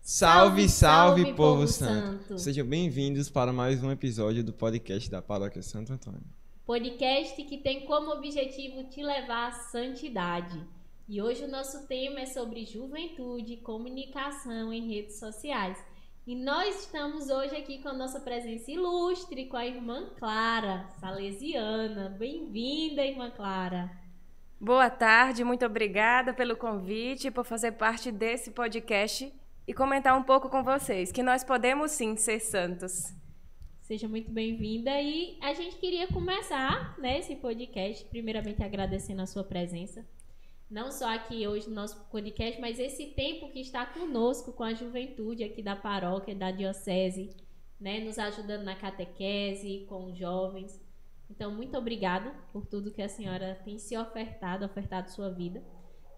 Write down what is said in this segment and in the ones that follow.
Salve, salve, povo santo! Sejam bem-vindos para mais um episódio do podcast da Paróquia Santo Antônio. Podcast que tem como objetivo te levar à santidade. E hoje o nosso tema é sobre juventude e comunicação em redes sociais. E nós estamos hoje aqui com a nossa presença ilustre, com a irmã Clara, salesiana. Bem-vinda, irmã Clara! Boa tarde, muito obrigada pelo convite e por fazer parte desse podcast e comentar um pouco com vocês, que nós podemos sim ser santos. Seja muito bem-vinda e a gente queria começar, né, esse podcast, primeiramente agradecendo a sua presença, não só aqui hoje no nosso podcast, mas esse tempo que está conosco com a juventude aqui da paróquia, da diocese, né, nos ajudando na catequese, com os jovens. Então, muito obrigada por tudo que a senhora tem se ofertado sua vida.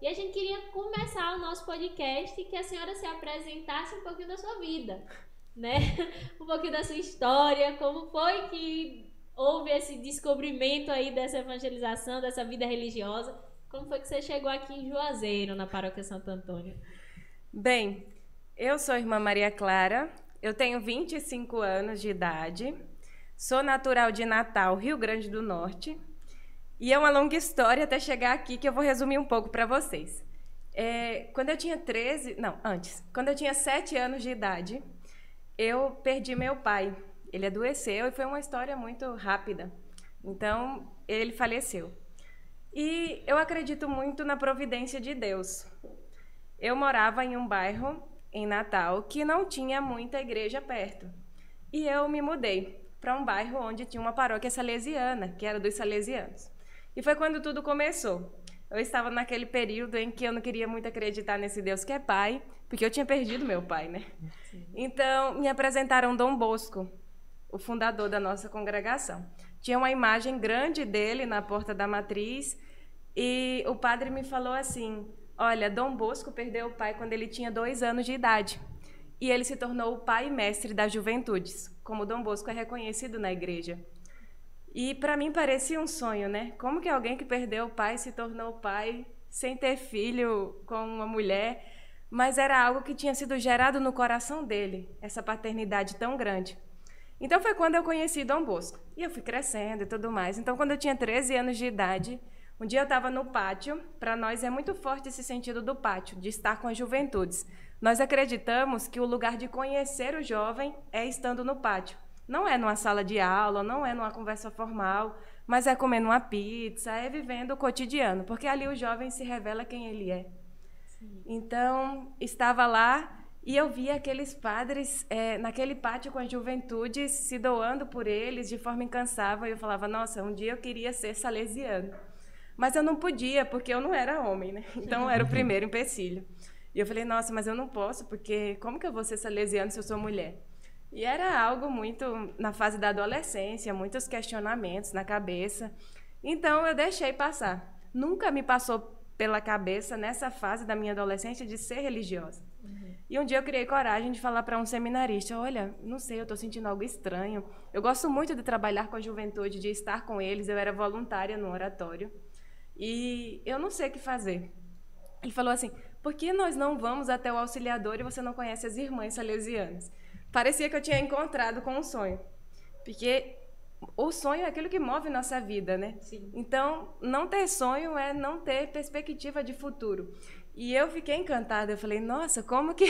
E a gente queria começar o nosso podcast e que a senhora se apresentasse um pouquinho da sua vida, né? Um pouquinho da sua história, como foi que houve esse descobrimento aí dessa evangelização, dessa vida religiosa, como foi que você chegou aqui em Juazeiro, na Paróquia Santo Antônio? Bem, eu sou a irmã Maria Clara, eu tenho 25 anos de idade, sou natural de Natal, Rio Grande do Norte. E é uma longa história até chegar aqui, que eu vou resumir um pouco para vocês. Quando eu tinha quando eu tinha 7 anos de idade, eu perdi meu pai. Ele adoeceu e foi uma história muito rápida. Então, ele faleceu. E eu acredito muito na providência de Deus. Eu morava em um bairro, em Natal, que não tinha muita igreja perto. E eu me mudei para um bairro onde tinha uma paróquia salesiana, que era dos salesianos. E foi quando tudo começou. Eu estava naquele período em que eu não queria muito acreditar nesse Deus que é pai, porque eu tinha perdido meu pai, né? Sim. Então, me apresentaram Dom Bosco, o fundador da nossa congregação. Tinha uma imagem grande dele na porta da matriz e o padre me falou assim, olha, Dom Bosco perdeu o pai quando ele tinha 2 anos de idade e ele se tornou o pai e mestre das juventudes, como Dom Bosco é reconhecido na igreja. E para mim parecia um sonho, né? Como que alguém que perdeu o pai se tornou pai sem ter filho com uma mulher? Mas era algo que tinha sido gerado no coração dele, essa paternidade tão grande. Então foi quando eu conheci Dom Bosco. E eu fui crescendo e tudo mais. Então quando eu tinha 13 anos de idade, um dia eu estava no pátio. Para nós é muito forte esse sentido do pátio, de estar com as juventudes. Nós acreditamos que o lugar de conhecer o jovem é estando no pátio. Não é numa sala de aula, não é numa conversa formal, mas é comendo uma pizza, é vivendo o cotidiano, porque ali o jovem se revela quem ele é. Sim. Então, estava lá e eu via aqueles padres naquele pátio com as juventudes, se doando por eles de forma incansável, e eu falava, nossa, um dia eu queria ser salesiano. Mas eu não podia, porque eu não era homem, né? Então, era o primeiro empecilho. E eu falei, nossa, mas eu não posso, porque como que eu vou ser salesiano se eu sou mulher? E era algo muito na fase da adolescência, muitos questionamentos na cabeça. Então, eu deixei passar. Nunca me passou pela cabeça, nessa fase da minha adolescência, de ser religiosa. Uhum. E um dia eu criei coragem de falar para um seminarista, olha, não sei, eu estou sentindo algo estranho. Eu gosto muito de trabalhar com a juventude, de estar com eles. Eu era voluntária no oratório. E eu não sei o que fazer. Ele falou assim, por que nós não vamos até o auxiliador e você não conhece as irmãs salesianas? Parecia que eu tinha encontrado com um sonho, porque o sonho é aquilo que move nossa vida, né? Sim. Então, não ter sonho é não ter perspectiva de futuro. E eu fiquei encantada, eu falei, nossa, como que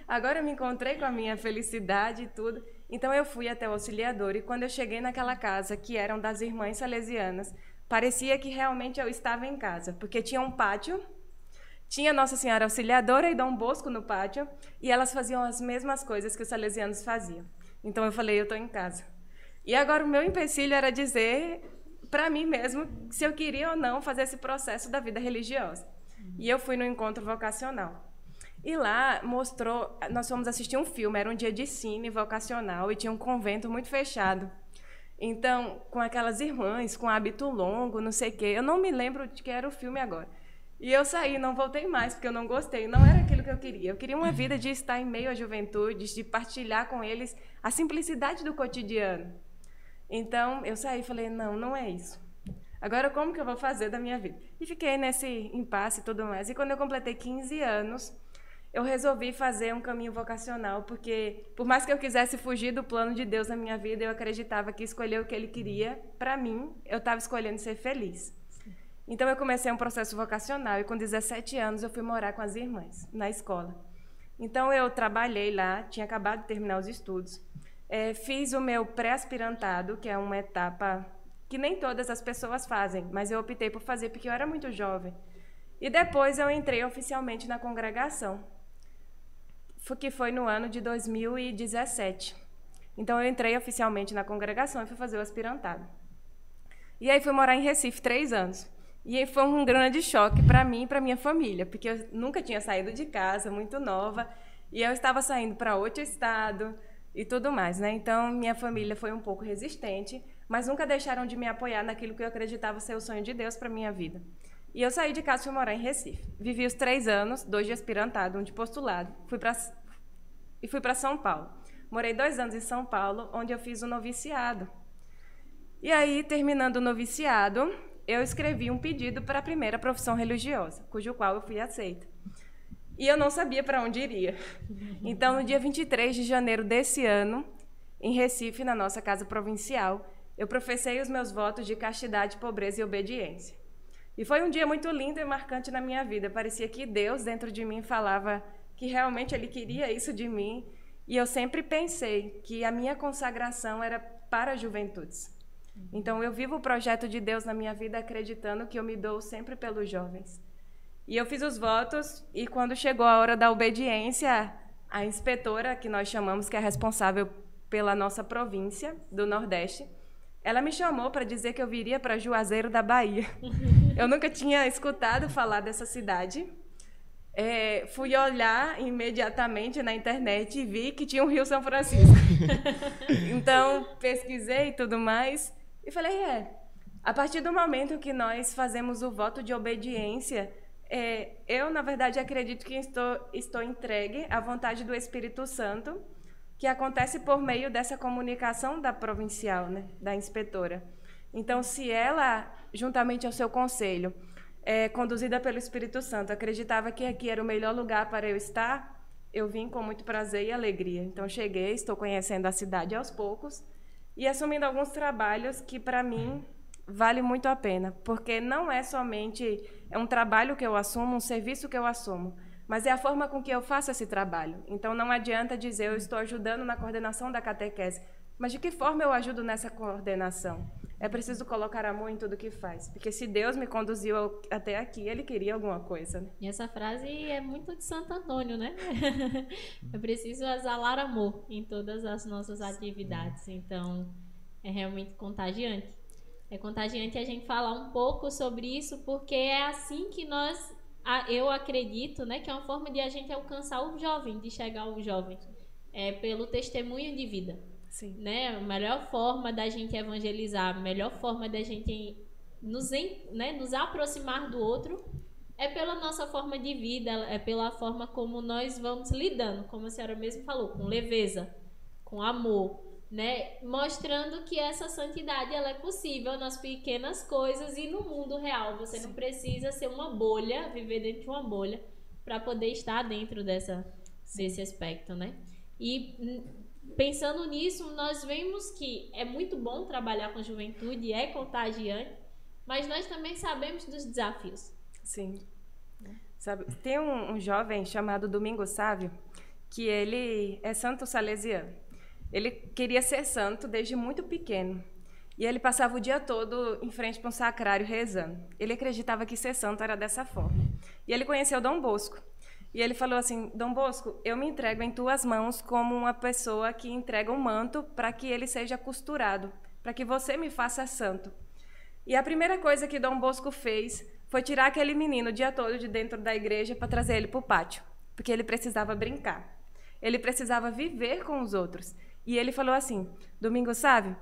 agora eu me encontrei com a minha felicidade e tudo. Então, eu fui até o auxiliador e quando eu cheguei naquela casa, que eram das irmãs salesianas, parecia que realmente eu estava em casa, porque tinha um pátio, tinha Nossa Senhora Auxiliadora e Dom Bosco no pátio, e elas faziam as mesmas coisas que os salesianos faziam. Então eu falei, eu estou em casa. E agora o meu empecilho era dizer para mim mesmo se eu queria ou não fazer esse processo da vida religiosa. E eu fui no encontro vocacional. E lá mostrou, nós fomos assistir um filme, era um dia de cine vocacional e tinha um convento muito fechado. Então, com aquelas irmãs, com hábito longo, não sei o quê, eu não me lembro de que era o filme agora. E eu saí, não voltei mais, porque eu não gostei. Não era aquilo que eu queria. Eu queria uma vida de estar em meio à juventude, de partilhar com eles a simplicidade do cotidiano. Então, eu saí e falei, não é isso. Agora, como que eu vou fazer da minha vida? E fiquei nesse impasse e tudo mais. E quando eu completei 15 anos, eu resolvi fazer um caminho vocacional, porque por mais que eu quisesse fugir do plano de Deus na minha vida, eu acreditava que escolher o que Ele queria, para mim, eu estava escolhendo ser feliz. Então, eu comecei um processo vocacional e com 17 anos eu fui morar com as irmãs, na escola. Então, eu trabalhei lá, tinha acabado de terminar os estudos, fiz o meu pré-aspirantado, que é uma etapa que nem todas as pessoas fazem, mas eu optei por fazer porque eu era muito jovem. E depois eu entrei oficialmente na congregação, que foi no ano de 2017. Então, eu entrei oficialmente na congregação e fui fazer o aspirantado. E aí fui morar em Recife 3 anos. E aí foi um grande choque para mim e para minha família, porque eu nunca tinha saído de casa, muito nova, e eu estava saindo para outro estado e tudo mais, né? Então, minha família foi um pouco resistente, mas nunca deixaram de me apoiar naquilo que eu acreditava ser o sonho de Deus para minha vida. E eu saí de casa e fui morar em Recife. Vivi os 3 anos, 2 de aspirantado, 1 de postulado, e fui para São Paulo. Morei 2 anos em São Paulo, onde eu fiz o noviciado. E aí, terminando o noviciado, eu escrevi um pedido para a primeira profissão religiosa, cujo qual eu fui aceita. E eu não sabia para onde iria. Então, no dia 23 de janeiro desse ano, em Recife, na nossa casa provincial, eu professei os meus votos de castidade, pobreza e obediência. E foi um dia muito lindo e marcante na minha vida. Parecia que Deus, dentro de mim, falava que realmente Ele queria isso de mim. E eu sempre pensei que a minha consagração era para as juventudes. Então, eu vivo o projeto de Deus na minha vida acreditando que eu me dou sempre pelos jovens. E eu fiz os votos e quando chegou a hora da obediência, a inspetora, que nós chamamos, que é responsável pela nossa província do Nordeste, ela me chamou para dizer que eu viria para Juazeiro da Bahia. Eu nunca tinha escutado falar dessa cidade. Fui olhar imediatamente na internet e vi que tinha um Rio São Francisco. Então, pesquisei e tudo mais e falei, a partir do momento que nós fazemos o voto de obediência, eu, na verdade, acredito que estou entregue à vontade do Espírito Santo, que acontece por meio dessa comunicação da provincial, né, da inspetora. Então, se ela, juntamente ao seu conselho, conduzida pelo Espírito Santo, acreditava que aqui era o melhor lugar para eu estar, eu vim com muito prazer e alegria. Então, cheguei, estou conhecendo a cidade aos poucos e assumindo alguns trabalhos que, para mim, vale muito a pena, porque não é somente um trabalho que eu assumo, um serviço que eu assumo, mas é a forma com que eu faço esse trabalho. Então, não adianta dizer eu estou ajudando na coordenação da catequese, mas de que forma eu ajudo nessa coordenação? É preciso colocar amor em tudo que faz, porque se Deus me conduziu até aqui, Ele queria alguma coisa. Né? E essa frase é muito de Santo Antônio, né? É preciso exalar amor em todas as nossas atividades, então é realmente contagiante. É contagiante a gente falar um pouco sobre isso, porque é assim que eu acredito, né, que é uma forma de a gente alcançar o jovem, de chegar ao jovem, pelo testemunho de vida. Sim. Né? A melhor forma da gente evangelizar, a melhor forma da gente nos aproximar do outro é pela nossa forma de vida, é pela forma como nós vamos lidando, como a senhora mesmo falou, com leveza, com amor, né? Mostrando que essa santidade ela é possível nas pequenas coisas e no mundo real. Você Sim. não precisa ser uma bolha, viver dentro de uma bolha para poder estar dentro desse aspecto, né? E pensando nisso, nós vemos que é muito bom trabalhar com a juventude, é contagiante, mas nós também sabemos dos desafios. Sim. Sabe, tem um jovem chamado Domingos Sávio, que ele é santo salesiano. Ele queria ser santo desde muito pequeno. E ele passava o dia todo em frente para um sacrário rezando. Ele acreditava que ser santo era dessa forma. E ele conheceu Dom Bosco. E ele falou assim, Dom Bosco, eu me entrego em tuas mãos como uma pessoa que entrega um manto para que ele seja costurado, para que você me faça santo. E a primeira coisa que Dom Bosco fez foi tirar aquele menino o dia todo de dentro da igreja para trazer ele para o pátio, porque ele precisava brincar. Ele precisava viver com os outros. E ele falou assim, Domingos Sávio,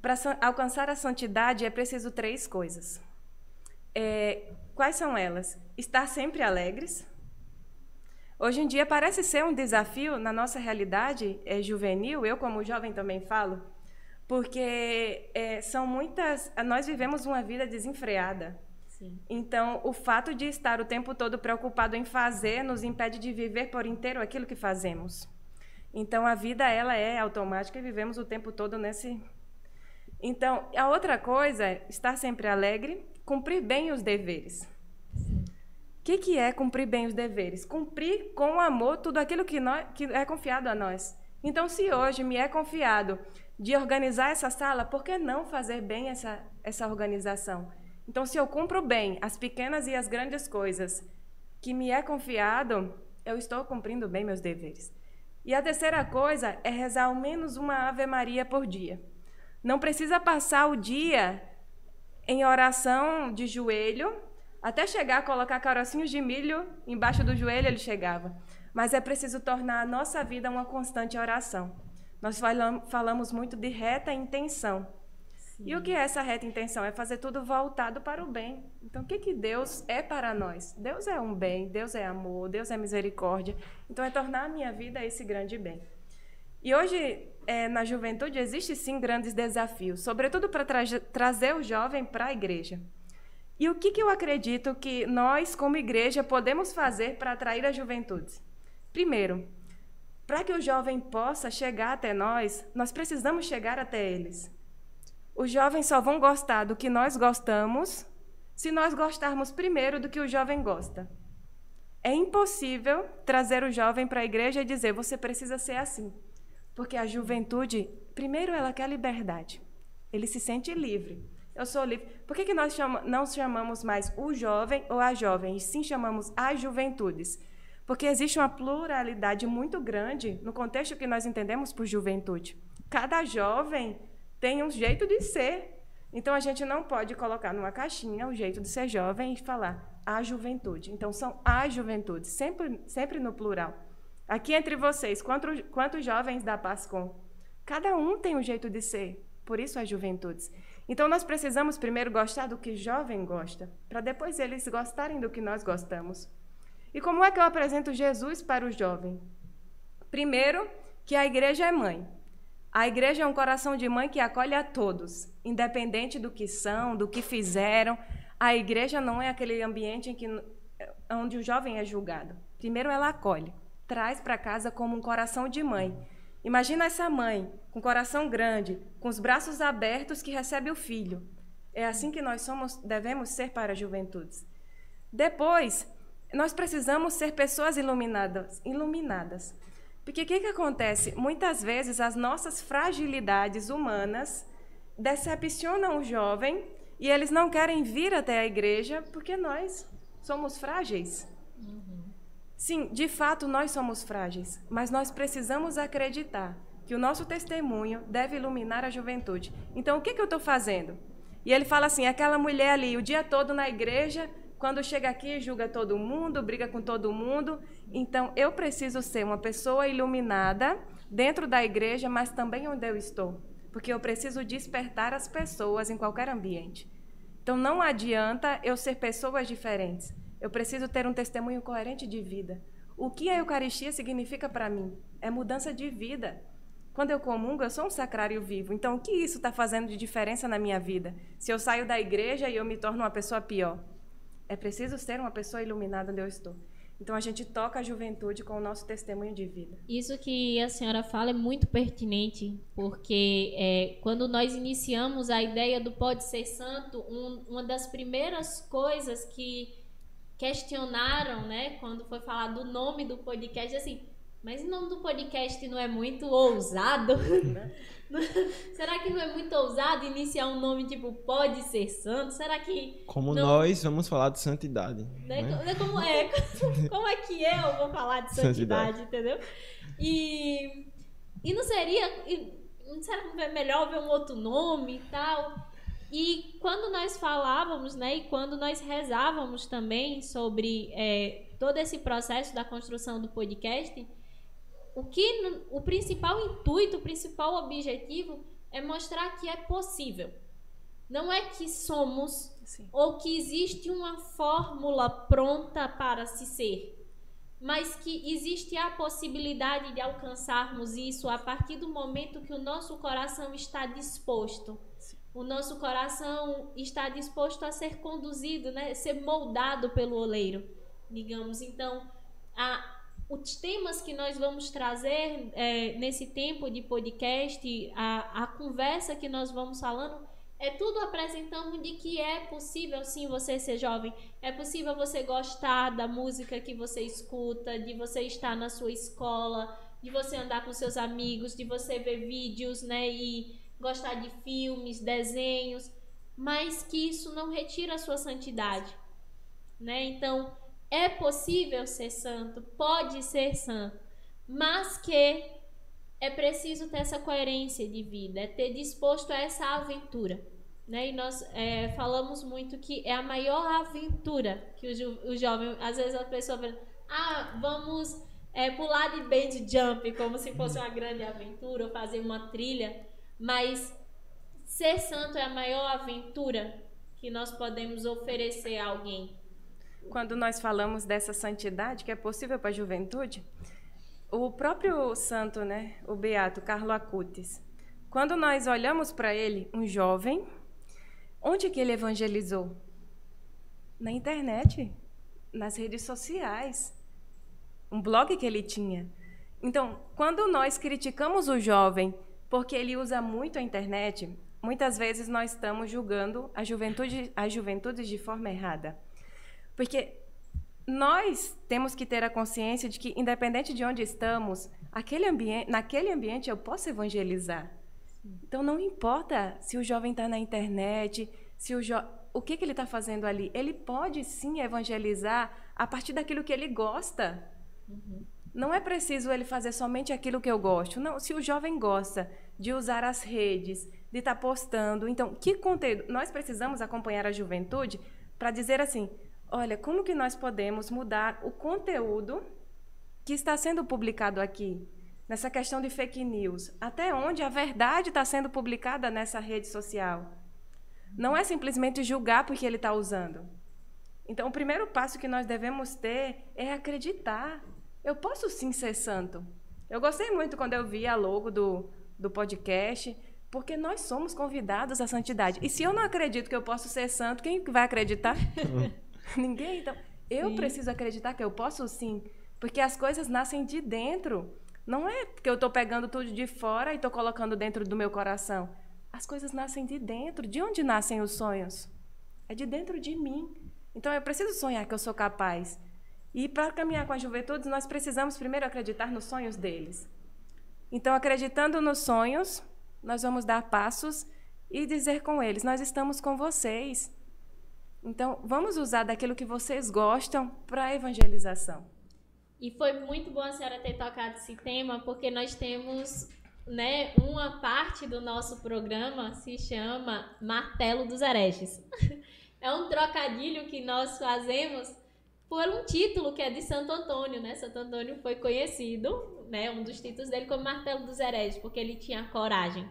para alcançar a santidade é preciso 3 coisas. Quais são elas? Estar sempre alegres. Hoje em dia parece ser um desafio na nossa realidade juvenil, eu como jovem também falo, porque nós vivemos uma vida desenfreada. Sim. Então, o fato de estar o tempo todo preocupado em fazer nos impede de viver por inteiro aquilo que fazemos. Então, a vida ela é automática e vivemos o tempo todo nesse... Então, a outra coisa é estar sempre alegre, cumprir bem os deveres. O que é cumprir bem os deveres? Cumprir com amor tudo aquilo que é confiado a nós. Então, se hoje me é confiado de organizar essa sala, por que não fazer bem essa organização? Então, se eu cumpro bem as pequenas e as grandes coisas que me é confiado, eu estou cumprindo bem meus deveres. E a terceira coisa é rezar ao menos uma Ave Maria por dia. Não precisa passar o dia em oração de joelho, até chegar a colocar carocinhos de milho embaixo do joelho, ele chegava. Mas é preciso tornar a nossa vida uma constante oração. Nós falamos muito de reta intenção. Sim. E o que é essa reta intenção? É fazer tudo voltado para o bem. Então, o que Deus é para nós? Deus é um bem, Deus é amor, Deus é misericórdia. Então, é tornar a minha vida esse grande bem. E hoje, na juventude, existem sim grandes desafios, sobretudo para trazer o jovem para a igreja. E o que eu acredito que nós, como igreja, podemos fazer para atrair a juventude? Primeiro, para que o jovem possa chegar até nós precisamos chegar até eles. Os jovens só vão gostar do que nós gostamos se nós gostarmos primeiro do que o jovem gosta. É impossível trazer o jovem para a igreja e dizer, você precisa ser assim. Porque a juventude, primeiro, ela quer liberdade. Ele se sente livre. Eu sou livre. Por que nós não chamamos mais o jovem ou a jovem, e sim chamamos as juventudes? Porque existe uma pluralidade muito grande no contexto que nós entendemos por juventude. Cada jovem tem um jeito de ser. Então, a gente não pode colocar numa caixinha o jeito de ser jovem e falar a juventude. Então, são as juventudes, sempre no plural. Aqui entre vocês, quantos jovens da PASCOM? Cada um tem um jeito de ser, por isso as juventudes. Então, nós precisamos primeiro gostar do que o jovem gosta, para depois eles gostarem do que nós gostamos. E como é que eu apresento Jesus para o jovem? Primeiro, que a igreja é mãe. A igreja é um coração de mãe que acolhe a todos, independente do que são, do que fizeram. A igreja não é aquele ambiente onde o jovem é julgado. Primeiro, ela acolhe, traz para casa como um coração de mãe. Imagina essa mãe, com o coração grande, com os braços abertos, que recebe o filho. É assim que nós devemos ser para as juventudes. Depois, nós precisamos ser pessoas iluminadas. Porque o que acontece? Muitas vezes as nossas fragilidades humanas decepcionam o jovem e eles não querem vir até a igreja porque nós somos frágeis. Sim, de fato nós somos frágeis, mas nós precisamos acreditar que o nosso testemunho deve iluminar a juventude. Então, o que eu estou fazendo? E ele fala assim, aquela mulher ali, o dia todo na igreja, quando chega aqui, julga todo mundo, briga com todo mundo. Então, eu preciso ser uma pessoa iluminada dentro da igreja, mas também onde eu estou. Porque eu preciso despertar as pessoas em qualquer ambiente. Então, não adianta eu ser pessoas diferentes. Eu preciso ter um testemunho coerente de vida. O que a Eucaristia significa para mim? É mudança de vida. Quando eu comungo, eu sou um sacrário vivo. Então, o que isso está fazendo de diferença na minha vida? Se eu saio da igreja e eu me torno uma pessoa pior. É preciso ser uma pessoa iluminada onde eu estou. Então, a gente toca a juventude com o nosso testemunho de vida. Isso que a senhora fala é muito pertinente, porque quando nós iniciamos a ideia do Pode Ser Santo, uma das primeiras coisas que questionaram, né, quando foi falar do nome do podcast, assim, mas o nome do podcast não é muito ousado? Será que não é muito ousado iniciar um nome tipo Pode Ser Santo? Será que... Como não... nós vamos falar de santidade. Né? Como é que eu vou falar de santidade, entendeu? E não seria... Será que não é melhor ver um outro nome e tal? E quando nós falávamos, né, e quando nós rezávamos também sobre todo esse processo da construção do podcast, o principal intuito, o principal objetivo é mostrar que é possível. Não é que somos Sim. ou que existe uma fórmula pronta para se ser, mas que existe a possibilidade de alcançarmos isso a partir do momento que o nosso coração está disposto. O nosso coração está disposto a ser conduzido, né? Ser moldado pelo oleiro, digamos. Então, os temas que nós vamos trazer nesse tempo de podcast, a conversa que nós vamos falando, é tudo apresentando de que é possível sim você ser jovem, é possível você gostar da música que você escuta, de você estar na sua escola, de você andar com seus amigos, de você ver vídeos, né, e gostar de filmes, desenhos, mas que isso não retira a sua santidade, né? Então, é possível ser santo, pode ser santo, mas que é preciso ter essa coerência de vida, é ter disposto a essa aventura, né? E nós falamos muito que é a maior aventura que o jovem, às vezes a pessoa fala, vamos pular de bungee jump, como se fosse uma grande aventura, ou fazer uma trilha, mas ser santo é a maior aventura que nós podemos oferecer a alguém. Quando nós falamos dessa santidade que é possível para a juventude, o próprio santo, né, o beato Carlo Acutis, quando nós olhamos para ele, um jovem, onde que ele evangelizou? Na internet, nas redes sociais, um blog que ele tinha. Então, quando nós criticamos o jovem porque ele usa muito a internet, muitas vezes nós estamos julgando as juventudes de forma errada. Porque nós temos que ter a consciência de que, independente de onde estamos, naquele ambiente eu posso evangelizar. Então, não importa se o jovem está na internet, o que ele está fazendo ali. Ele pode, sim, evangelizar a partir daquilo que ele gosta. Uhum. Não é preciso ele fazer somente aquilo que eu gosto. Não, se o jovem gosta de usar as redes, de estar postando, então, que conteúdo? Nós precisamos acompanhar a juventude para dizer assim, olha, como que nós podemos mudar o conteúdo que está sendo publicado aqui, nessa questão de fake news? Até onde a verdade está sendo publicada nessa rede social? Não é simplesmente julgar porque ele está usando. Então, o primeiro passo que nós devemos ter é acreditar. Eu posso sim ser santo. Eu gostei muito quando eu vi a logo do podcast, porque nós somos convidados à santidade. E se eu não acredito que eu posso ser santo, quem vai acreditar? Ninguém. Então, eu preciso acreditar que eu posso sim, porque as coisas nascem de dentro. Não é porque eu estou pegando tudo de fora e estou colocando dentro do meu coração. As coisas nascem de dentro. De onde nascem os sonhos? É de dentro de mim. Então, eu preciso sonhar que eu sou capaz. E para caminhar com a juventude, nós precisamos primeiro acreditar nos sonhos deles. Então, acreditando nos sonhos, nós vamos dar passos e dizer com eles, nós estamos com vocês. Então, vamos usar daquilo que vocês gostam para a evangelização. E foi muito bom a senhora ter tocado esse tema, porque nós temos, né, uma parte do nosso programa se chama Martelo dos Hereges. É um trocadilho que nós fazemos por um título que é de Santo Antônio, né? Santo Antônio foi conhecido, né, um dos títulos dele como Martelo dos Hereges, porque ele tinha a coragem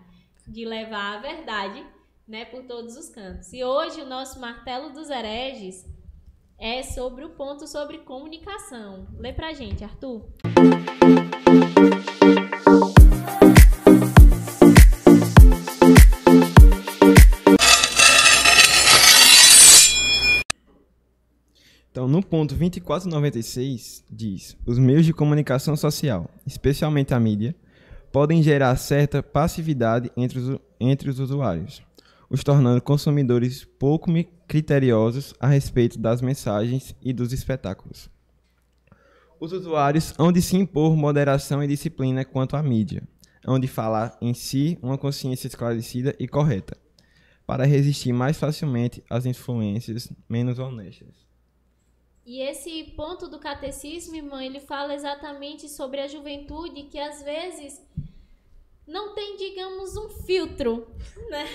de levar a verdade, né, por todos os cantos. E hoje o nosso Martelo dos Hereges é sobre o ponto sobre comunicação. Lê pra gente, Arthur. Então, no ponto 2496, diz: os meios de comunicação social, especialmente a mídia, podem gerar certa passividade entre os usuários, os tornando consumidores pouco criteriosos a respeito das mensagens e dos espetáculos. Os usuários hão de se impor moderação e disciplina quanto à mídia, hão de falar em si uma consciência esclarecida e correta, para resistir mais facilmente às influências menos honestas. E esse ponto do catecismo, irmã, ele fala exatamente sobre a juventude que às vezes não tem, digamos, um filtro, né,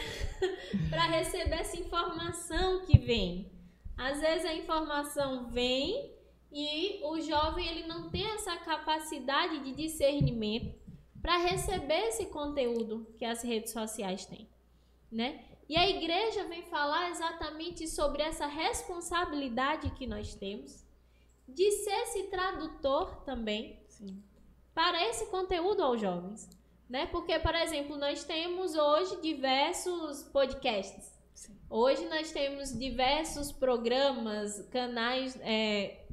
para receber essa informação que vem. Às vezes a informação vem e o jovem ele não tem essa capacidade de discernimento para receber esse conteúdo que as redes sociais têm. né? E a igreja vem falar exatamente sobre essa responsabilidade que nós temos de ser esse tradutor também para esse conteúdo aos jovens, né? Porque, por exemplo, nós temos hoje diversos podcasts. Hoje nós temos diversos programas, canais,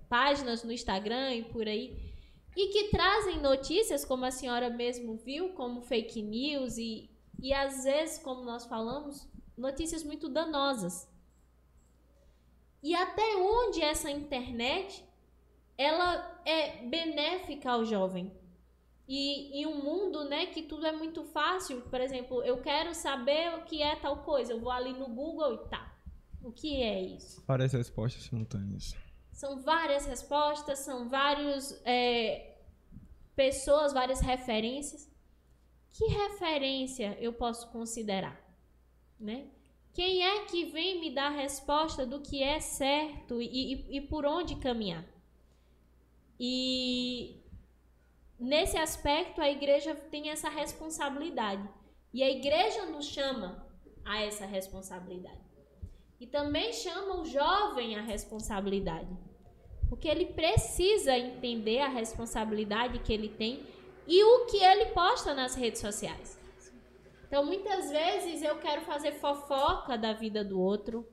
páginas no Instagram e por aí, e que trazem notícias, como a senhora mesmo viu, como fake news e às vezes, como nós falamos, notícias muito danosas. E até onde essa internet ela é benéfica ao jovem? E em um mundo, né, que tudo é muito fácil, por exemplo, eu quero saber o que é tal coisa, eu vou ali no Google e tá. O que é isso? Várias respostas simultâneas. São várias respostas, são várias pessoas, várias referências. Que referência eu posso considerar, né? Quem é que vem me dar a resposta do que é certo e por onde caminhar? E nesse aspecto a igreja tem essa responsabilidade. E a igreja nos chama a essa responsabilidade. E também chama o jovem à responsabilidade. Porque ele precisa entender a responsabilidade que ele tem e o que ele posta nas redes sociais. Então, muitas vezes eu quero fazer fofoca da vida do outro,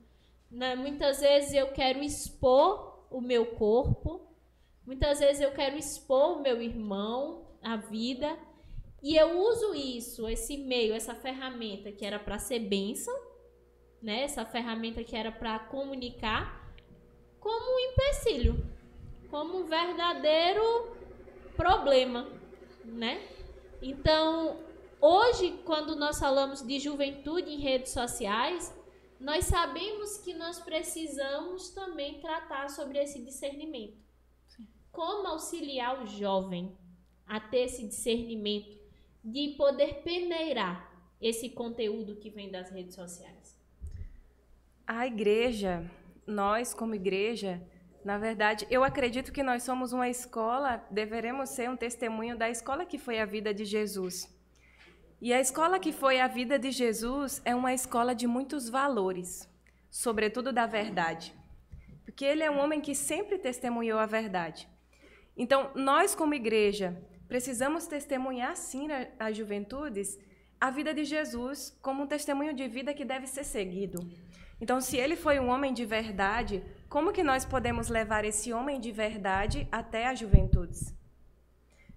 né? Muitas vezes eu quero expor o meu corpo, muitas vezes eu quero expor o meu irmão, a vida, e eu uso isso, esse meio, essa ferramenta que era para ser bênção, né? Essa ferramenta que era para comunicar, como um empecilho, como um verdadeiro problema, né? Então, hoje, quando nós falamos de juventude em redes sociais, nós sabemos que nós precisamos também tratar sobre esse discernimento. Como auxiliar o jovem a ter esse discernimento de poder peneirar esse conteúdo que vem das redes sociais? A igreja, nós como igreja, na verdade, eu acredito que nós somos uma escola, deveremos ser um testemunho da escola que foi a vida de Jesus. E a escola que foi a vida de Jesus é uma escola de muitos valores, sobretudo da verdade. Porque ele é um homem que sempre testemunhou a verdade. Então, nós como igreja, precisamos testemunhar sim às juventudes a vida de Jesus como um testemunho de vida que deve ser seguido. Então, se ele foi um homem de verdade, como que nós podemos levar esse homem de verdade até as juventudes?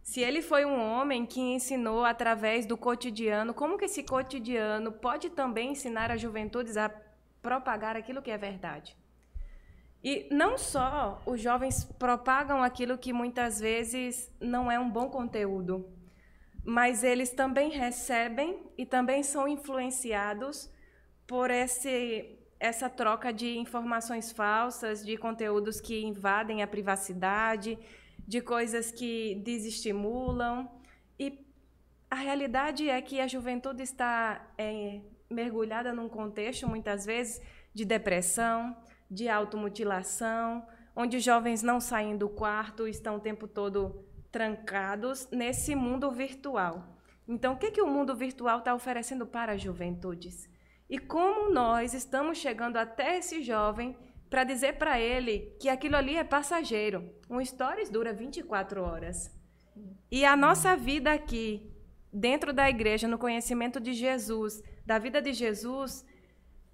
Se ele foi um homem que ensinou através do cotidiano, como que esse cotidiano pode também ensinar as juventudes a propagar aquilo que é verdade? E não só os jovens propagam aquilo que muitas vezes não é um bom conteúdo, mas eles também recebem e também são influenciados por essa troca de informações falsas, de conteúdos que invadem a privacidade, de coisas que desestimulam. E a realidade é que a juventude está mergulhada num contexto, muitas vezes, de depressão, de automutilação, onde os jovens não saem do quarto, estão o tempo todo trancados nesse mundo virtual. Então, o que o mundo virtual está oferecendo para as juventudes? E como nós estamos chegando até esse jovem para dizer para ele que aquilo ali é passageiro. Um stories dura 24 horas. E a nossa vida aqui, dentro da igreja, no conhecimento de Jesus, da vida de Jesus,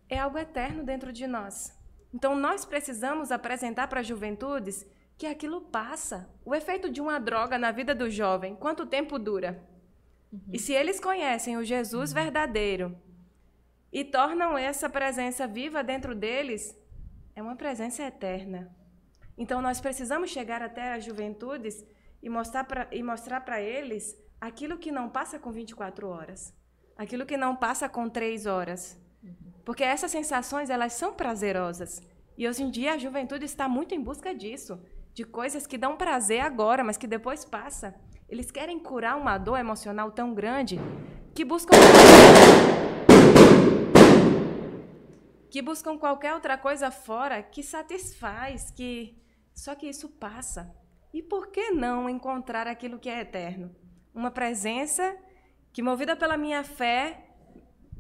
é algo eterno dentro de nós. Então, nós precisamos apresentar para as juventudes que aquilo passa. O efeito de uma droga na vida do jovem, quanto tempo dura? E se eles conhecem o Jesus verdadeiro e tornam essa presença viva dentro deles, é uma presença eterna. Então, nós precisamos chegar até as juventudes e mostrar para eles aquilo que não passa com 24 horas, aquilo que não passa com 3 horas. Porque essas sensações, elas são prazerosas. E hoje em dia a juventude está muito em busca disso, de coisas que dão prazer agora, mas que depois passa. Eles querem curar uma dor emocional tão grande que buscam qualquer outra coisa fora que satisfaz, só que isso passa. E por que não encontrar aquilo que é eterno? Uma presença que, movida pela minha fé,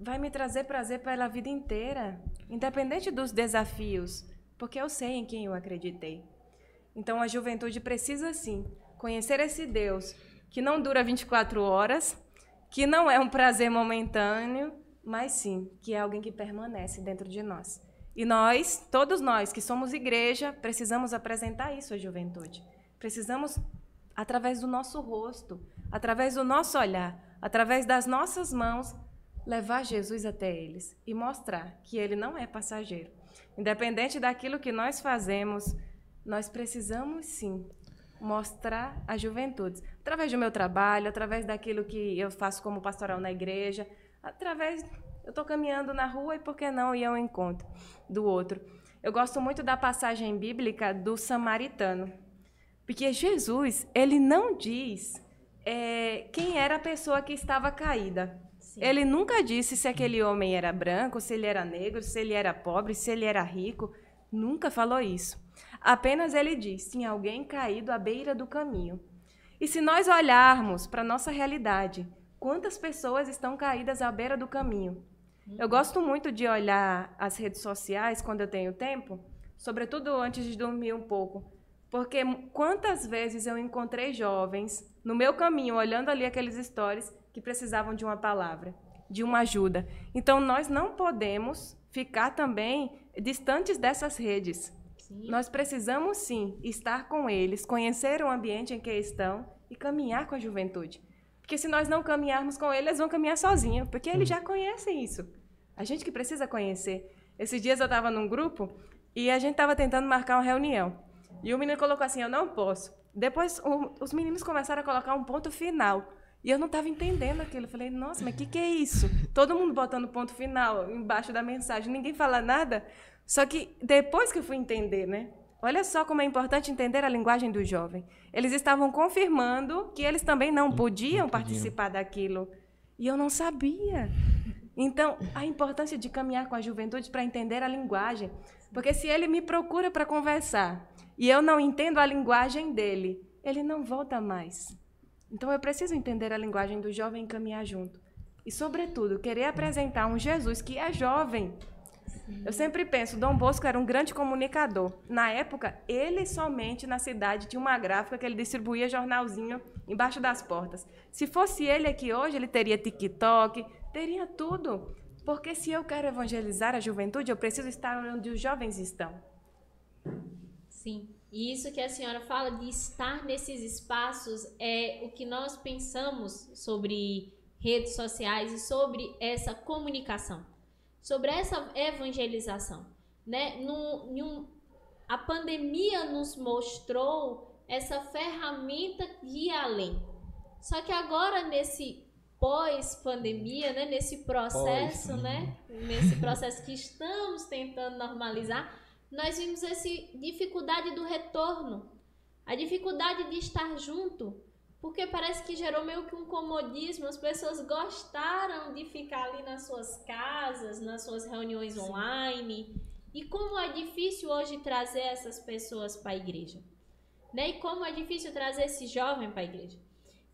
vai me trazer prazer pela vida inteira, independente dos desafios, porque eu sei em quem eu acreditei. Então, a juventude precisa, sim, conhecer esse Deus que não dura 24 horas, que não é um prazer momentâneo, mas sim, que é alguém que permanece dentro de nós. E nós, todos nós que somos igreja, precisamos apresentar isso à juventude. Precisamos, através do nosso rosto, através do nosso olhar, através das nossas mãos, levar Jesus até eles e mostrar que ele não é passageiro. Independente daquilo que nós fazemos, nós precisamos, sim, mostrar à juventude. Através do meu trabalho, através daquilo que eu faço como pastoral na igreja, através... Eu estou caminhando na rua e, por que não, ir ao encontro do outro. Eu gosto muito da passagem bíblica do samaritano, porque Jesus, ele não diz quem era a pessoa que estava caída. Sim. Ele nunca disse se aquele homem era branco, se ele era negro, se ele era pobre, se ele era rico. Nunca falou isso. Apenas ele diz, tinha alguém caído à beira do caminho. E se nós olharmos para a nossa realidade, quantas pessoas estão caídas à beira do caminho? Eu gosto muito de olhar as redes sociais quando eu tenho tempo, sobretudo antes de dormir um pouco, porque quantas vezes eu encontrei jovens no meu caminho, olhando ali aqueles stories, que precisavam de uma palavra, de uma ajuda. Então, nós não podemos ficar também distantes dessas redes. Sim. Nós precisamos, sim, estar com eles, conhecer o ambiente em que estão e caminhar com a juventude. Porque se nós não caminharmos com eles, eles vão caminhar sozinhos, porque eles já conhecem isso. A gente que precisa conhecer. Esses dias eu estava num grupo e a gente estava tentando marcar uma reunião. E o menino colocou assim, eu não posso. Depois os meninos começaram a colocar um ponto final. E eu não estava entendendo aquilo. Eu falei, nossa, mas o que é isso? Todo mundo botando ponto final embaixo da mensagem, ninguém fala nada. Só que depois que eu fui entender, né? Olha só como é importante entender a linguagem do jovem. Eles estavam confirmando que eles também não podiam participar daquilo. E eu não sabia. Então, a importância de caminhar com a juventude para entender a linguagem. Porque se ele me procura para conversar e eu não entendo a linguagem dele, ele não volta mais. Então, eu preciso entender a linguagem do jovem e caminhar junto. E, sobretudo, querer apresentar um Jesus que é jovem. Eu sempre penso, Dom Bosco era um grande comunicador. Na época, ele somente na cidade tinha uma gráfica que ele distribuía jornalzinho embaixo das portas. Se fosse ele aqui hoje, ele teria TikTok, teria tudo. Porque se eu quero evangelizar a juventude, eu preciso estar onde os jovens estão. Sim. E isso que a senhora fala de estar nesses espaços é o que nós pensamos sobre redes sociais e sobre essa comunicação, sobre essa evangelização, né? A pandemia nos mostrou essa ferramenta de ir além. Só que agora, nesse pós-pandemia, né? Nesse processo, né? Nesse processo que estamos tentando normalizar, nós vimos essa dificuldade do retorno, a dificuldade de estar junto, porque parece que gerou meio que um comodismo, as pessoas gostaram de ficar ali nas suas casas, nas suas reuniões online, e como é difícil hoje trazer essas pessoas para a igreja, né? E como é difícil trazer esse jovem para a igreja.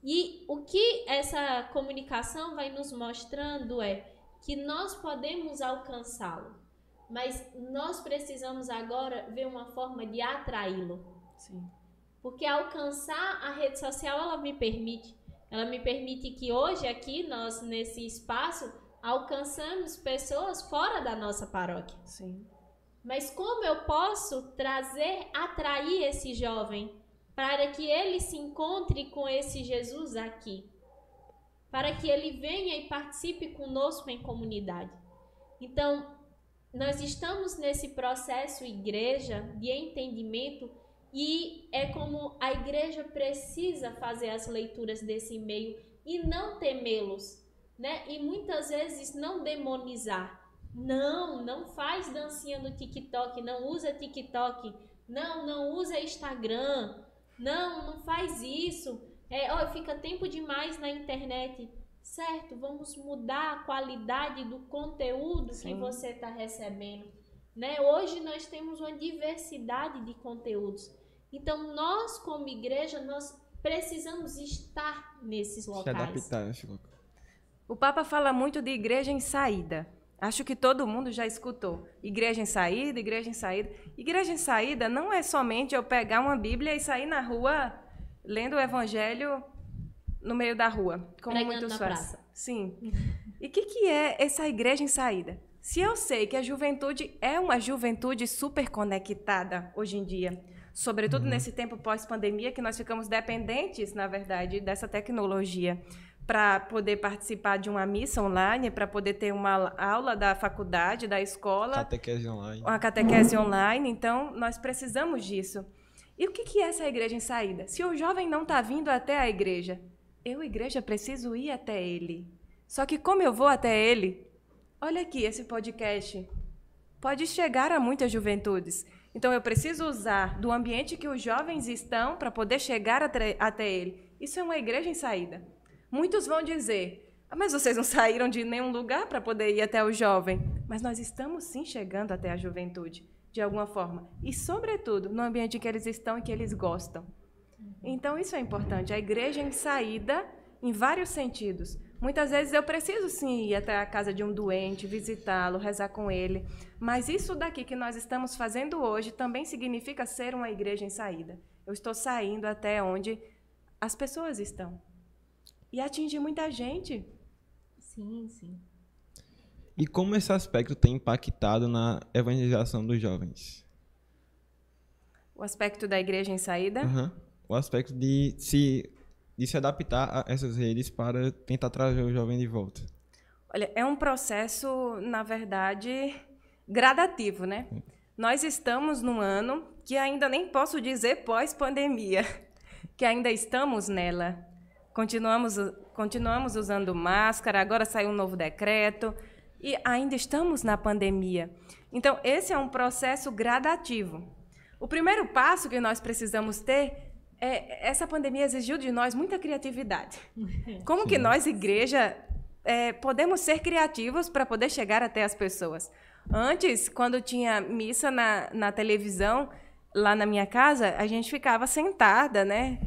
E o que essa comunicação vai nos mostrando é que nós podemos alcançá-lo, mas nós precisamos agora ver uma forma de atraí-lo. Sim. Porque alcançar a rede social, ela me permite que hoje aqui, nós nesse espaço, alcançamos pessoas fora da nossa paróquia. Sim. Mas como eu posso atrair esse jovem para que ele se encontre com esse Jesus aqui? Para que ele venha e participe conosco em comunidade. Então, nós estamos nesse processo, igreja, de entendimento, e é como a igreja precisa fazer as leituras desse meio e não temê-los, né? E muitas vezes não demonizar. Não faz dancinha no TikTok, não usa TikTok, não usa Instagram, não faz isso. Fica tempo demais na internet. Certo, vamos mudar a qualidade do conteúdo Sim. que você está recebendo, né? Hoje nós temos uma diversidade de conteúdos. Então, nós como igreja, nós precisamos estar nesses locais. Se adaptar nesse local. O Papa fala muito de igreja em saída. Acho que todo mundo já escutou. Igreja em saída, igreja em saída. Igreja em saída não é somente eu pegar uma Bíblia e sair na rua lendo o Evangelho no meio da rua, como Pregando muitos na fazem. praça. Sim. E o que é essa igreja em saída? Se eu sei que a juventude é uma juventude super conectada hoje em dia, sobretudo nesse tempo pós-pandemia, que nós ficamos dependentes, na verdade, dessa tecnologia, para poder participar de uma missa online, para poder ter uma aula da faculdade, da escola. Catequese online. Uma catequese online. Então, nós precisamos disso. E o que é essa igreja em saída? Se o jovem não está vindo até a igreja, eu, igreja, preciso ir até ele. Só que como eu vou até ele? Olha aqui, esse podcast pode chegar a muitas juventudes. Então, eu preciso usar do ambiente que os jovens estão para poder chegar até ele. Isso é uma igreja em saída. Muitos vão dizer, mas vocês não saíram de nenhum lugar para poder ir até o jovem. Mas nós estamos sim chegando até a juventude, de alguma forma. E, sobretudo, no ambiente em que eles estão e que eles gostam. Então, isso é importante. A igreja em saída, em vários sentidos. Muitas vezes eu preciso sim ir até a casa de um doente, visitá-lo, rezar com ele. Mas isso daqui que nós estamos fazendo hoje também significa ser uma igreja em saída. Eu estou saindo até onde as pessoas estão. E atingir muita gente. Sim, sim. E como esse aspecto tem impactado na evangelização dos jovens? O aspecto da igreja em saída? O aspecto de se adaptar a essas redes para tentar trazer o jovem de volta. Olha, é um processo, na verdade, gradativo, né? Nós estamos num ano que ainda nem posso dizer pós-pandemia, que ainda estamos nela. Continuamos usando máscara, agora saiu um novo decreto e ainda estamos na pandemia. Então, esse é um processo gradativo. O primeiro passo que nós precisamos ter é... Essa pandemia exigiu de nós muita criatividade. Como que nós, igreja, podemos ser criativos para poder chegar até as pessoas? Antes, quando tinha missa na televisão, lá na minha casa, a gente ficava sentada, né?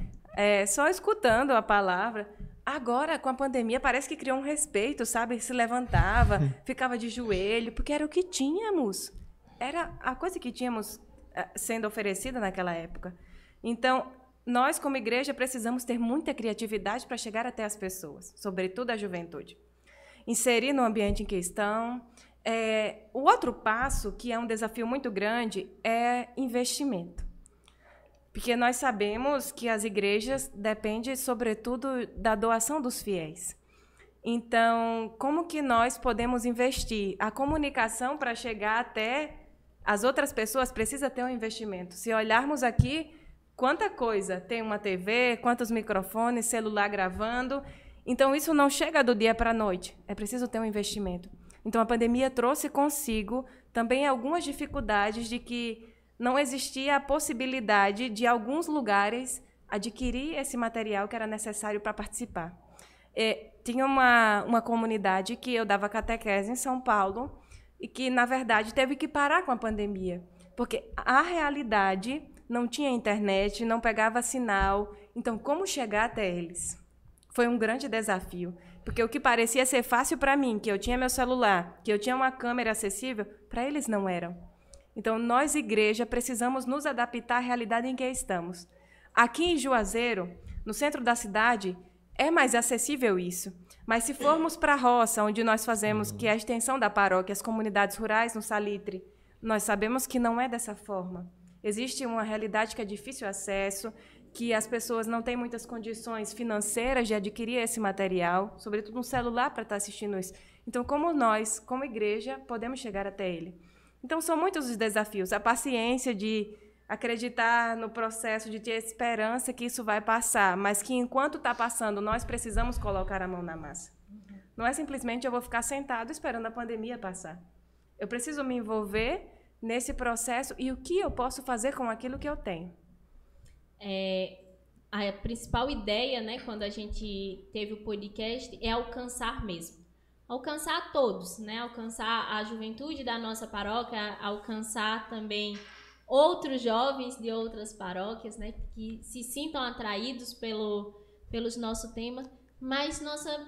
Só escutando a palavra. Agora, com a pandemia, parece que criou um respeito, sabe? Se levantava, ficava de joelho, porque era o que tínhamos. Era a coisa que tínhamos sendo oferecida naquela época. Então, nós, como igreja, precisamos ter muita criatividade para chegar até as pessoas, sobretudo a juventude. Inserir no ambiente em que estão. O outro passo, que é um desafio muito grande, é investimento. Porque nós sabemos que as igrejas dependem, sobretudo, da doação dos fiéis. Então, como que nós podemos investir? A comunicação, para chegar até as outras pessoas, precisa ter um investimento. Se olharmos aqui, quanta coisa. Tem uma TV, quantos microfones, celular gravando. Então, isso não chega do dia para a noite. É preciso ter um investimento. Então, a pandemia trouxe consigo também algumas dificuldades de que não existia a possibilidade de alguns lugares adquirir esse material que era necessário para participar. Tinha uma comunidade que eu dava catequese em São Paulo e que, na verdade, teve que parar com a pandemia, porque a realidade não tinha internet, não pegava sinal. Então, como chegar até eles? Foi um grande desafio, porque o que parecia ser fácil para mim, que eu tinha meu celular, que eu tinha uma câmera acessível, para eles não eram. Então, nós, igreja, precisamos nos adaptar à realidade em que estamos. Aqui em Juazeiro, no centro da cidade, é mais acessível isso. Mas se formos para a roça, onde nós fazemos, que é a extensão da paróquia, as comunidades rurais no Salitre, nós sabemos que não é dessa forma. Existe uma realidade que é difícil acesso, que as pessoas não têm muitas condições financeiras de adquirir esse material, sobretudo um celular para estar assistindo isso. Então, como nós, como igreja, podemos chegar até ele? Então, são muitos os desafios. A paciência de acreditar no processo, de ter esperança que isso vai passar, mas que, enquanto está passando, nós precisamos colocar a mão na massa. Não é simplesmente eu vou ficar sentado esperando a pandemia passar. Eu preciso me envolver nesse processo e o que eu posso fazer com aquilo que eu tenho. A principal ideia, né, quando a gente teve o podcast, é alcançar mesmo. Alcançar a todos, né? Alcançar a juventude da nossa paróquia, alcançar também outros jovens de outras paróquias, né? Que se sintam atraídos pelos nossos temas. Mas nossa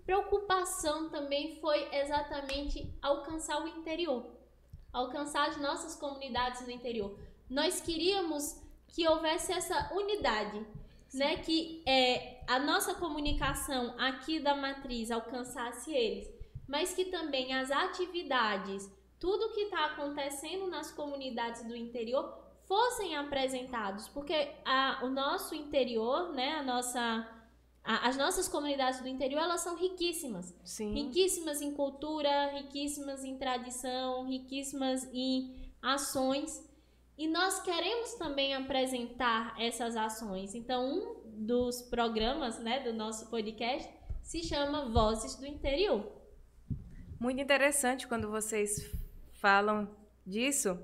preocupação também foi exatamente alcançar o interior, alcançar as nossas comunidades no interior. Nós queríamos que houvesse essa unidade, né? Que a nossa comunicação aqui da matriz alcançasse eles, mas que também as atividades, tudo que está acontecendo nas comunidades do interior fossem apresentados, porque o nosso interior, né, as nossas comunidades do interior, elas são riquíssimas. Sim. Riquíssimas em cultura, riquíssimas em tradição, riquíssimas em ações. E nós queremos também apresentar essas ações. Então, um dos programas, né, do nosso podcast se chama Vozes do Interior. Muito interessante quando vocês falam disso,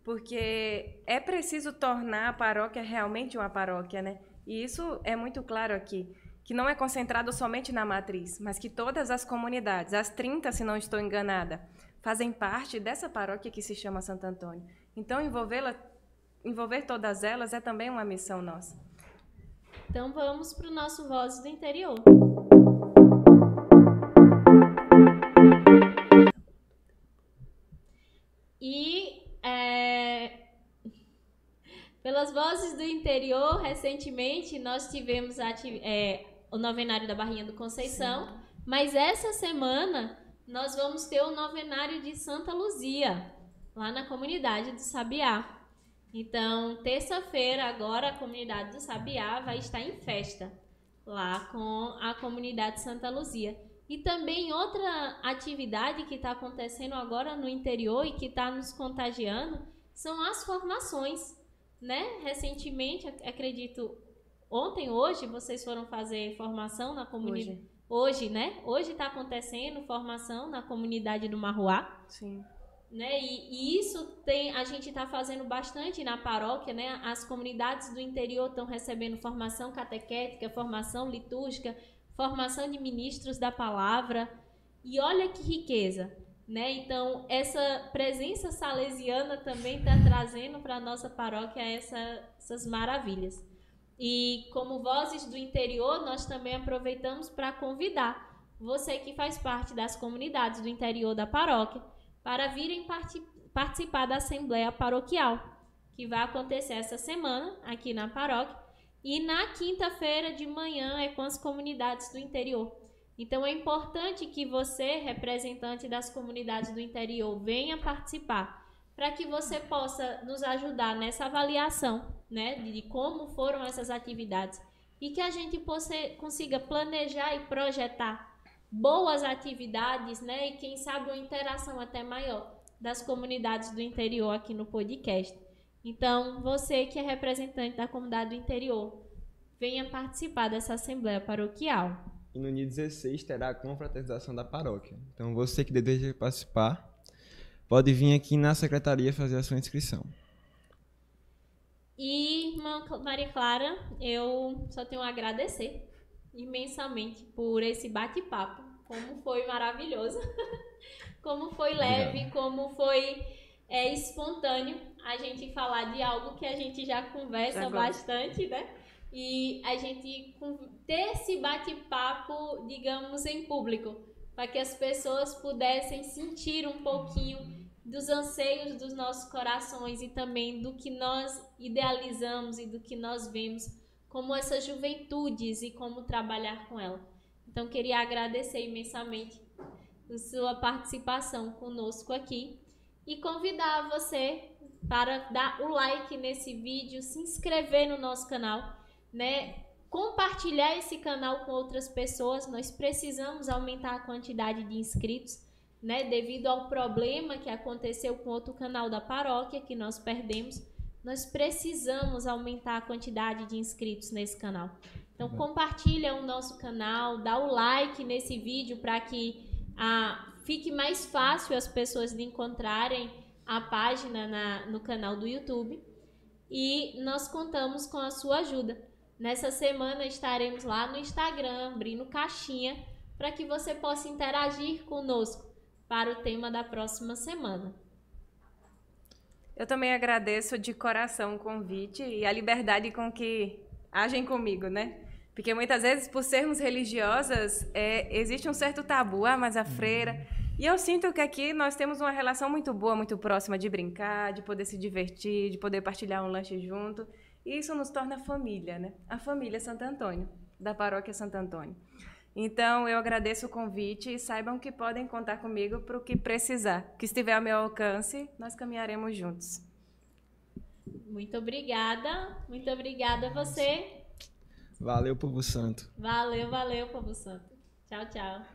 porque é preciso tornar a paróquia realmente uma paróquia, né? E isso é muito claro aqui, que não é concentrado somente na matriz, mas que todas as comunidades, as 30, se não estou enganada, fazem parte dessa paróquia que se chama Santo Antônio. Então, envolver todas elas é também uma missão nossa. Então, vamos para o nosso Vozes do Interior. E pelas Vozes do Interior, recentemente nós tivemos o novenário da Barrinha do Conceição. Sim. Mas essa semana nós vamos ter o novenário de Santa Luzia, lá na comunidade do Sabiá. Então, terça-feira agora a comunidade do Sabiá vai estar em festa, lá com a comunidade Santa Luzia. E também outra atividade que está acontecendo agora no interior e que está nos contagiando são as formações, né? Recentemente, acredito, hoje, vocês foram fazer formação na comunidade. Hoje, né? Hoje está acontecendo formação na comunidade do Marruá. Sim. Né? E isso a gente está fazendo bastante na paróquia, né? As comunidades do interior estão recebendo formação catequética, formação litúrgica, formação de ministros da palavra. E olha que riqueza, né? Então, essa presença salesiana também está trazendo para a nossa paróquia essas maravilhas. E como Vozes do Interior, nós também aproveitamos para convidar você que faz parte das comunidades do interior da paróquia para virem participar da Assembleia Paroquial, que vai acontecer essa semana aqui na paróquia. E na quinta-feira de manhã é com as comunidades do interior. Então, é importante que você, representante das comunidades do interior, venha participar, para que você possa nos ajudar nessa avaliação, né, de como foram essas atividades e que a gente consiga planejar e projetar boas atividades, né, e quem sabe uma interação até maior das comunidades do interior aqui no podcast. Então, você que é representante da comunidade do interior, venha participar dessa Assembleia Paroquial. E no dia 16 terá a confraternização da paróquia. Então, você que deseja participar, pode vir aqui na secretaria fazer a sua inscrição. E, irmã Maria Clara, eu só tenho a agradecer imensamente por esse bate-papo. Como foi maravilhoso, como foi leve, como foi espontâneo a gente falar de algo que a gente já conversa bastante, né? E a gente ter esse bate-papo, digamos, em público, para que as pessoas pudessem sentir um pouquinho dos anseios dos nossos corações e também do que nós idealizamos e do que nós vemos como essas juventudes e como trabalhar com ela. Então, queria agradecer imensamente a sua participação conosco aqui e convidar você para dar o like nesse vídeo, se inscrever no nosso canal, né? Compartilhar esse canal com outras pessoas. Nós precisamos aumentar a quantidade de inscritos, né? Devido ao problema que aconteceu com outro canal da paróquia que nós perdemos, nós precisamos aumentar a quantidade de inscritos nesse canal. Então, compartilha o nosso canal, dá o like nesse vídeo para que fique mais fácil as pessoas de encontrarem a página no canal do YouTube. E nós contamos com a sua ajuda. Nessa semana estaremos lá no Instagram, abrindo caixinha, para que você possa interagir conosco para o tema da próxima semana. Eu também agradeço de coração o convite e a liberdade com que agem comigo, né? Porque muitas vezes, por sermos religiosas, existe um certo tabu, mas a freira... E eu sinto que aqui nós temos uma relação muito boa, muito próxima de brincar, de poder se divertir, de poder partilhar um lanche junto. E isso nos torna família, né? A família Santo Antônio, da paróquia Santo Antônio. Então, eu agradeço o convite e saibam que podem contar comigo para o que precisar. Que estiver ao meu alcance, nós caminharemos juntos. Muito obrigada a você. Valeu, povo santo. Valeu, povo santo. Tchau, tchau.